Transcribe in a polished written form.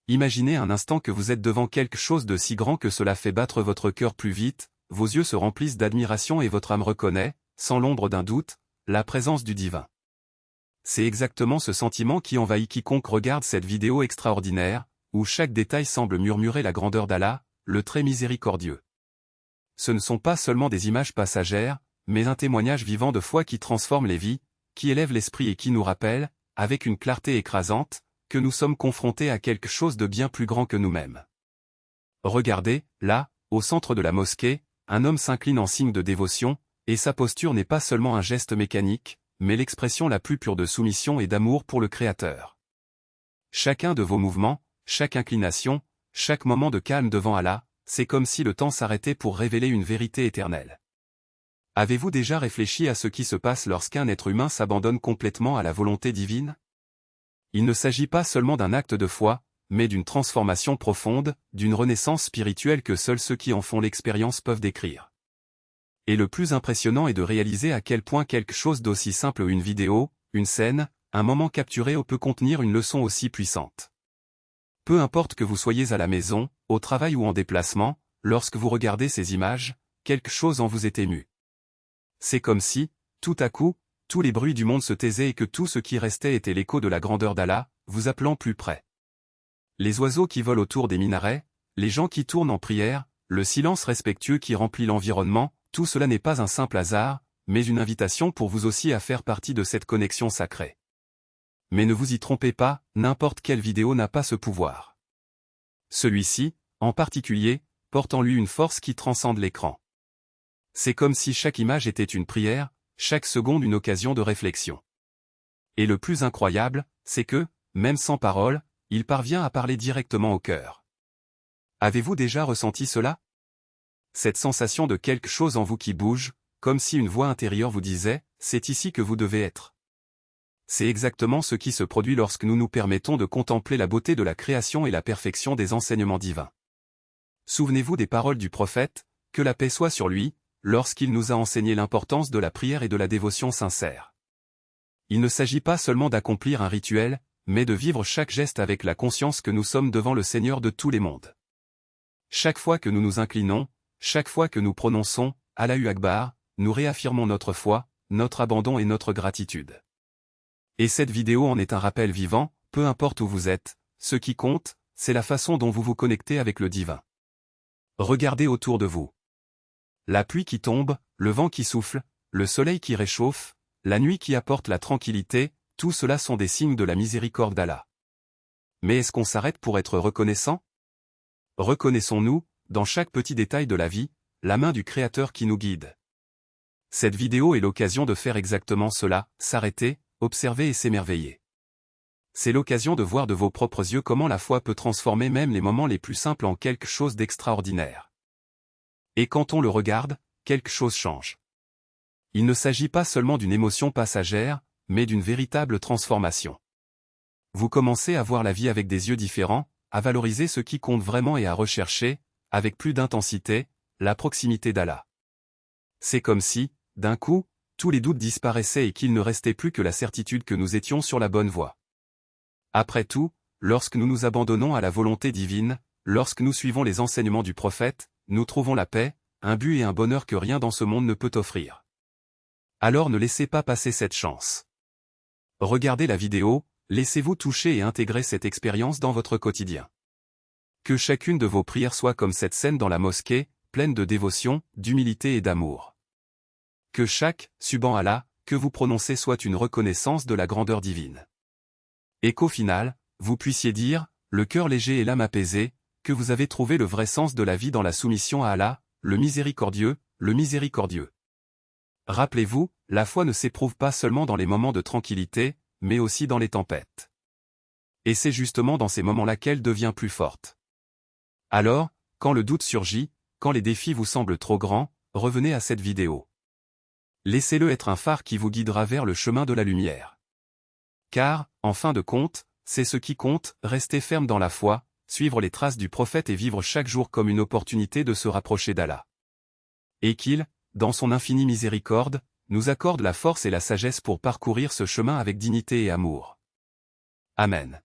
Imaginez un instant que vous êtes devant quelque chose de si grand que cela fait battre votre cœur plus vite, vos yeux se remplissent d'admiration et votre âme reconnaît, sans l'ombre d'un doute, la présence du divin. C'est exactement ce sentiment qui envahit quiconque regarde cette vidéo extraordinaire, où chaque détail semble murmurer la grandeur d'Allah, le très miséricordieux. Ce ne sont pas seulement des images passagères, mais un témoignage vivant de foi qui transforme les vies, qui élève l'esprit et qui nous rappelle, avec une clarté écrasante, que nous sommes confrontés à quelque chose de bien plus grand que nous-mêmes. Regardez, là, au centre de la mosquée, un homme s'incline en signe de dévotion, et sa posture n'est pas seulement un geste mécanique, mais l'expression la plus pure de soumission et d'amour pour le Créateur. Chacun de vos mouvements, chaque inclination, chaque moment de calme devant Allah, c'est comme si le temps s'arrêtait pour révéler une vérité éternelle. Avez-vous déjà réfléchi à ce qui se passe lorsqu'un être humain s'abandonne complètement à la volonté divine? Il ne s'agit pas seulement d'un acte de foi, mais d'une transformation profonde, d'une renaissance spirituelle que seuls ceux qui en font l'expérience peuvent décrire. Et le plus impressionnant est de réaliser à quel point quelque chose d'aussi simple, une vidéo, une scène, un moment capturé peut contenir une leçon aussi puissante. Peu importe que vous soyez à la maison, au travail ou en déplacement, lorsque vous regardez ces images, quelque chose en vous est ému. C'est comme si, tout à coup, tous les bruits du monde se taisaient et que tout ce qui restait était l'écho de la grandeur d'Allah, vous appelant plus près. Les oiseaux qui volent autour des minarets, les gens qui tournent en prière, le silence respectueux qui remplit l'environnement, tout cela n'est pas un simple hasard, mais une invitation pour vous aussi à faire partie de cette connexion sacrée. Mais ne vous y trompez pas, n'importe quelle vidéo n'a pas ce pouvoir. Celui-ci, en particulier, porte en lui une force qui transcende l'écran. C'est comme si chaque image était une prière, chaque seconde une occasion de réflexion. Et le plus incroyable, c'est que, même sans parole, il parvient à parler directement au cœur. Avez-vous déjà ressenti cela? Cette sensation de quelque chose en vous qui bouge, comme si une voix intérieure vous disait, c'est ici que vous devez être. C'est exactement ce qui se produit lorsque nous nous permettons de contempler la beauté de la création et la perfection des enseignements divins. Souvenez-vous des paroles du prophète, que la paix soit sur lui, lorsqu'il nous a enseigné l'importance de la prière et de la dévotion sincère. Il ne s'agit pas seulement d'accomplir un rituel, mais de vivre chaque geste avec la conscience que nous sommes devant le Seigneur de tous les mondes. Chaque fois que nous nous inclinons, chaque fois que nous prononçons « Allahu Akbar », nous réaffirmons notre foi, notre abandon et notre gratitude. Et cette vidéo en est un rappel vivant, peu importe où vous êtes, ce qui compte, c'est la façon dont vous vous connectez avec le divin. Regardez autour de vous. La pluie qui tombe, le vent qui souffle, le soleil qui réchauffe, la nuit qui apporte la tranquillité, tout cela sont des signes de la miséricorde d'Allah. Mais est-ce qu'on s'arrête pour être reconnaissant? Reconnaissons-nous, dans chaque petit détail de la vie, la main du Créateur qui nous guide. Cette vidéo est l'occasion de faire exactement cela, s'arrêter, observer et s'émerveiller. C'est l'occasion de voir de vos propres yeux comment la foi peut transformer même les moments les plus simples en quelque chose d'extraordinaire. Et quand on le regarde, quelque chose change. Il ne s'agit pas seulement d'une émotion passagère, mais d'une véritable transformation. Vous commencez à voir la vie avec des yeux différents, à valoriser ce qui compte vraiment et à rechercher, avec plus d'intensité, la proximité d'Allah. C'est comme si, d'un coup, tous les doutes disparaissaient et qu'il ne restait plus que la certitude que nous étions sur la bonne voie. Après tout, lorsque nous nous abandonnons à la volonté divine, lorsque nous suivons les enseignements du prophète, nous trouvons la paix, un but et un bonheur que rien dans ce monde ne peut offrir. Alors ne laissez pas passer cette chance. Regardez la vidéo, laissez-vous toucher et intégrer cette expérience dans votre quotidien. Que chacune de vos prières soit comme cette scène dans la mosquée, pleine de dévotion, d'humilité et d'amour. Que chaque « Subhan Allah » que vous prononcez soit une reconnaissance de la grandeur divine. Et qu'au final, vous puissiez dire, le cœur léger et l'âme apaisée, que vous avez trouvé le vrai sens de la vie dans la soumission à Allah, le miséricordieux, le miséricordieux. Rappelez-vous, la foi ne s'éprouve pas seulement dans les moments de tranquillité, mais aussi dans les tempêtes. Et c'est justement dans ces moments-là qu'elle devient plus forte. Alors, quand le doute surgit, quand les défis vous semblent trop grands, revenez à cette vidéo. Laissez-le être un phare qui vous guidera vers le chemin de la lumière. Car, en fin de compte, c'est ce qui compte, rester ferme dans la foi, suivre les traces du prophète et vivre chaque jour comme une opportunité de se rapprocher d'Allah. Et qu'il, dans son infinie miséricorde, nous accorde la force et la sagesse pour parcourir ce chemin avec dignité et amour. Amen.